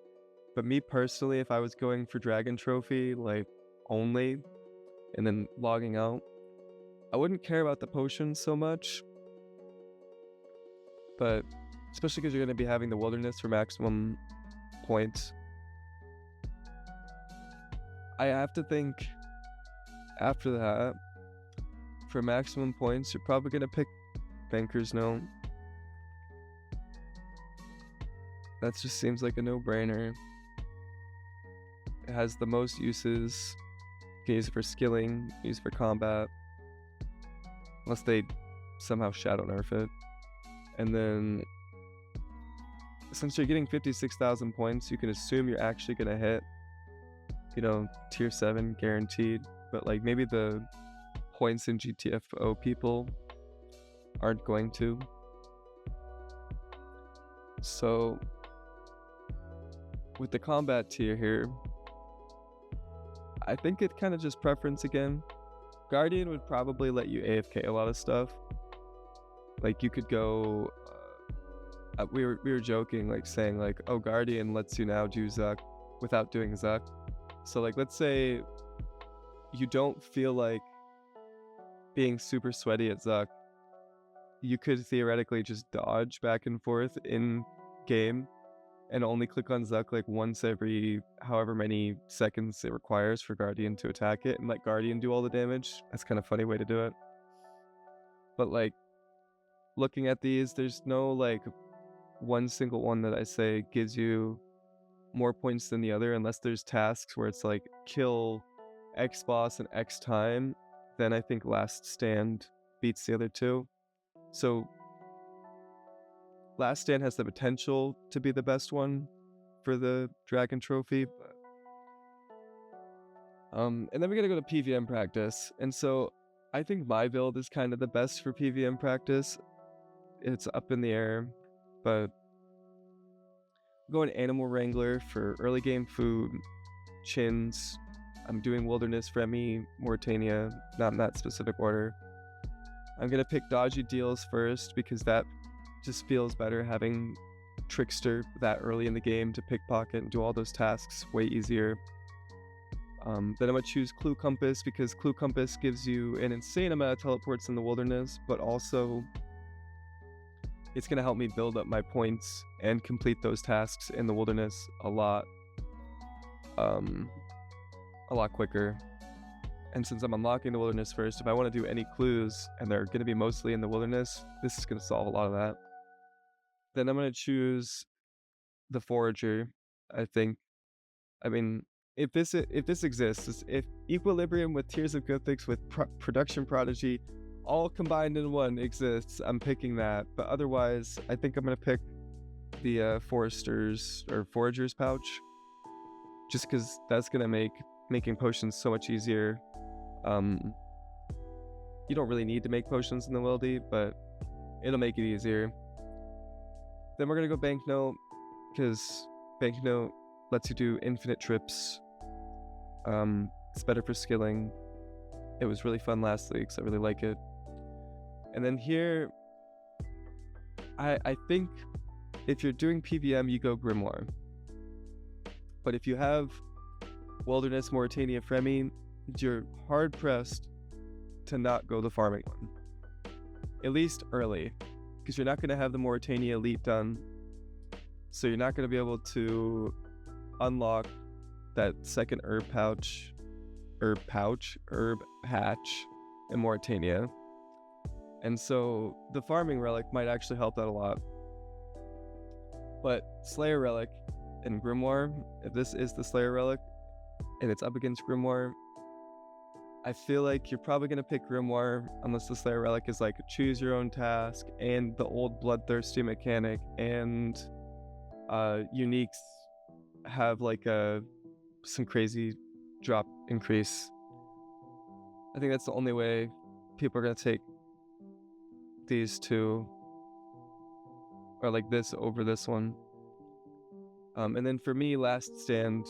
But me personally, if I was going for Dragon Trophy, like, only, and then logging out, I wouldn't care about the potions so much. But especially because you're going to be having the wilderness for maximum points, I have to think after that, for maximum points, you're probably going to pick Banker's Note. That just seems like a no-brainer. It has the most uses. You can use it for skilling, use it for combat. Unless they somehow shadow nerf it. And then, since you're getting 56,000 points, you can assume you're actually going to hit, tier 7 guaranteed. But like, maybe the points in GTFO people aren't going to. So with the combat tier here, I think it kind of just preference again. Guardian would probably let you AFK a lot of stuff. Like, you could go, we were joking, like saying like, oh, Guardian lets you now do Zuck without doing Zuck. So like, let's say you don't feel like being super sweaty at Zuck, you could theoretically just dodge back and forth in game and only click on Zuck like once every however many seconds it requires for Guardian to attack it, and let Guardian do all the damage. That's kind of a funny way to do it. But like, looking at these, there's no like one single one that I say gives you more points than the other, unless there's tasks where it's like kill X boss in X time. Then I think Last Stand beats the other two. So Last Stand has the potential to be the best one for the Dragon Trophy. And then we gotta go to PVM practice. And so I think my build is kind of the best for PVM practice. It's up in the air, but I'm going Animal Wrangler for early game food, chins. I'm doing Wilderness, Remy, Mauritania, not in that specific order. I'm gonna pick Dodgy Deals first because that just feels better, having Trickster that early in the game to pickpocket and do all those tasks way easier. Then I'm gonna choose Clue Compass because Clue Compass gives you an insane amount of teleports in the wilderness, but also it's gonna help me build up my points and complete those tasks in the wilderness a lot quicker. And since I'm unlocking the wilderness first, if I want to do any clues and they're gonna be mostly in the wilderness, this is gonna solve a lot of that. Then I'm gonna choose the Forager. I mean, if this exists, if Equilibrium with Tears of Gothics with Production Prodigy all combined in one exists, I'm picking that. But otherwise, I think I'm gonna pick the Forester's or Forager's pouch, just because that's gonna make making potions so much easier. You don't really need to make potions in the Wildy, but it'll make it easier. Then we're gonna go Banknote, because Banknote lets you do infinite trips. It's better for skilling. It was really fun last week, so I really like it. And then here, I think if you're doing PVM, you go Grimoire. But if you have Wilderness, Mauritania, Fremi, you're hard-pressed to not go the farming one. At least early, because you're not going to have the Mauritania Elite done. So you're not going to be able to unlock that second herb patch in Mauritania. And so the farming relic might actually help that a lot. But Slayer Relic and Grimoire, if this is the Slayer Relic and it's up against Grimoire, I feel like you're probably going to pick Grimoire unless the Slayer Relic is like choose your own task and the old bloodthirsty mechanic, and uniques have like some crazy drop increase. I think that's the only way people are going to take these two, or like this over this one. And then for me, Last Stand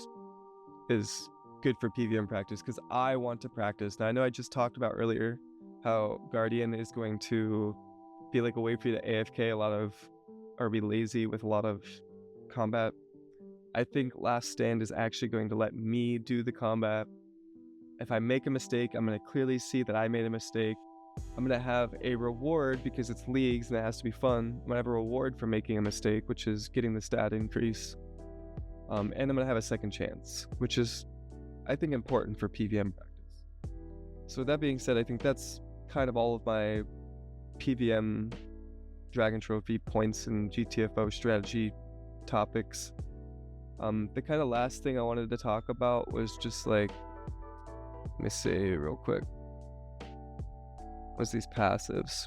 is good for PVM practice because I want to practice. Now, I know I just talked about earlier how Guardian is going to be like a way for you to AFK a lot of, or be lazy with a lot of combat. I think Last Stand is actually going to let me do the combat. If I make a mistake, I'm going to clearly see that I made a mistake. I'm going to have a reward because it's leagues and it has to be fun. I'm going to have a reward for making a mistake, which is getting the stat increase. And I'm going to have a second chance, which is, I think, important for PVM practice. So with that being said, I think that's kind of all of my PVM Dragon Trophy points and GTFO strategy topics. The kind of last thing I wanted to talk about was just like, let me see real quick, was these passives.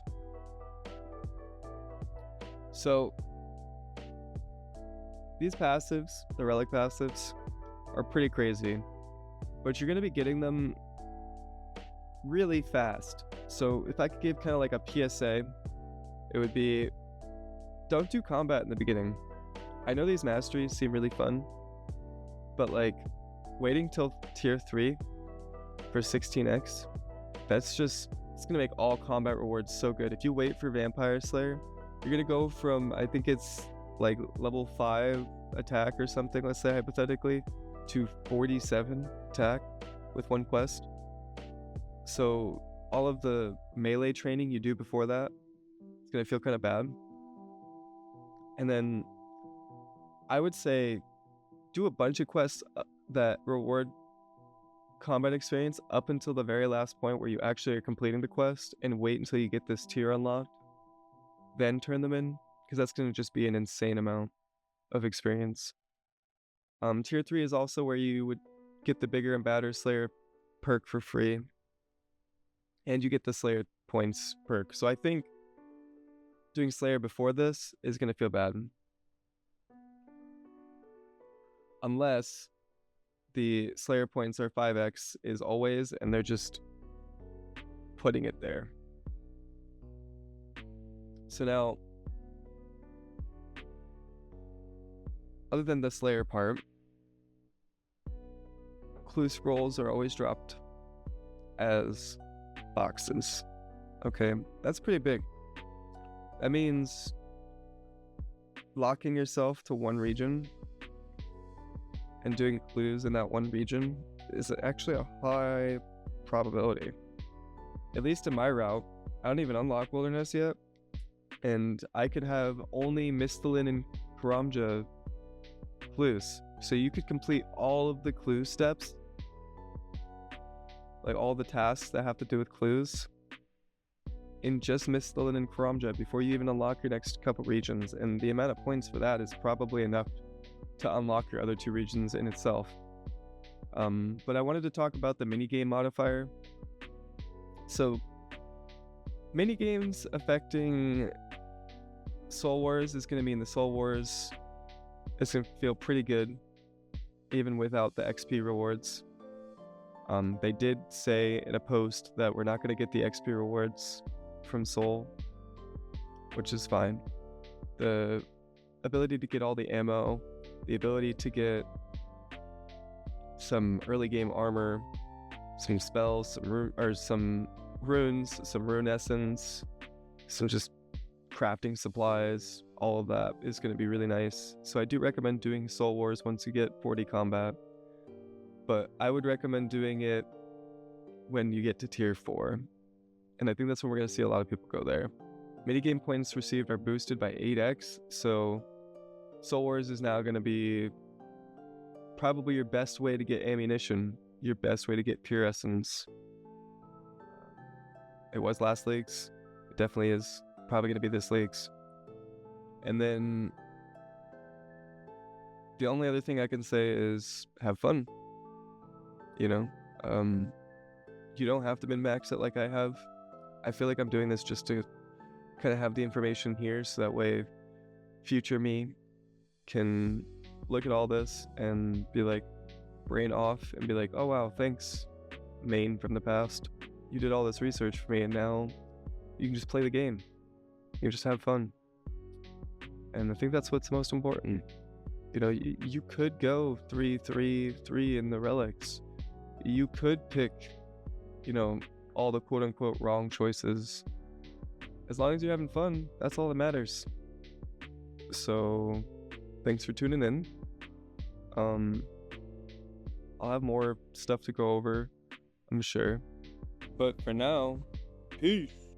So these passives, the Relic Passives, are pretty crazy, but you're going to be getting them really fast. So if I could give kind of like a PSA, it would be, don't do combat in the beginning. I know these Masteries seem really fun, but like waiting till tier 3 for 16x, that's just, it's going to make all combat rewards so good. If you wait for Vampire Slayer, you're going to go from, I think it's like level 5 attack or something, let's say hypothetically, to 47 attack with one quest. So all of the melee training you do before that, it's going to feel kind of bad. And then I would say do a bunch of quests that reward combat experience up until the very last point where you actually are completing the quest, and wait until you get this tier unlocked, then turn them in, because that's going to just be an insane amount of experience. Tier 3 is also where you would get the bigger and badder Slayer perk for free, and you get the Slayer points perk. So I think doing Slayer before this is going to feel bad, unless the Slayer points are 5x is always, and they're just putting it there. So now, other than the Slayer part, clue scrolls are always dropped as boxes. Okay, that's pretty big. That means locking yourself to one region and doing clues in that one region is actually a high probability. At least in my route, I don't even unlock Wilderness yet, and I could have only Mistalin and Karamja clues. So you could complete all of the clue steps, like all the tasks that have to do with clues, in just Mistalin and Karamja before you even unlock your next couple regions, and the amount of points for that is probably enough to unlock your other 2 regions in itself. But I wanted to talk about the minigame modifier. So minigames affecting Soul Wars is going to mean the Soul Wars is going to feel pretty good even without the XP rewards. They did say in a post that we're not going to get the XP rewards from Soul, which is fine. The ability to get all the ammo, the ability to get some early game armor, some spells, some runes, some rune essence, some just crafting supplies, all of that is going to be really nice. So I do recommend doing Soul Wars once you get 40 combat, but I would recommend doing it when you get to tier 4, and I think that's when we're going to see a lot of people go there. Minigame points received are boosted by 8x, so Soul Wars is now going to be probably your best way to get ammunition, your best way to get pure essence. It was last Leagues, it definitely is probably going to be this Leagues. And then the only other thing I can say is have fun. You know, you don't have to min-max it like I have. I feel like I'm doing this just to kind of have the information here, so that way future me can look at all this and be like, brain off, and be like, oh wow, thanks, main from the past. you did all this research for me, and now you can just play the game. You just have fun. And I think that's what's most important. You know, you could go 3-3-3 in the relics. You could pick, you know, all the quote-unquote wrong choices. As long as you're having fun, that's all that matters. So, thanks for tuning in. I'll have more stuff to go over, I'm sure. But for now, peace.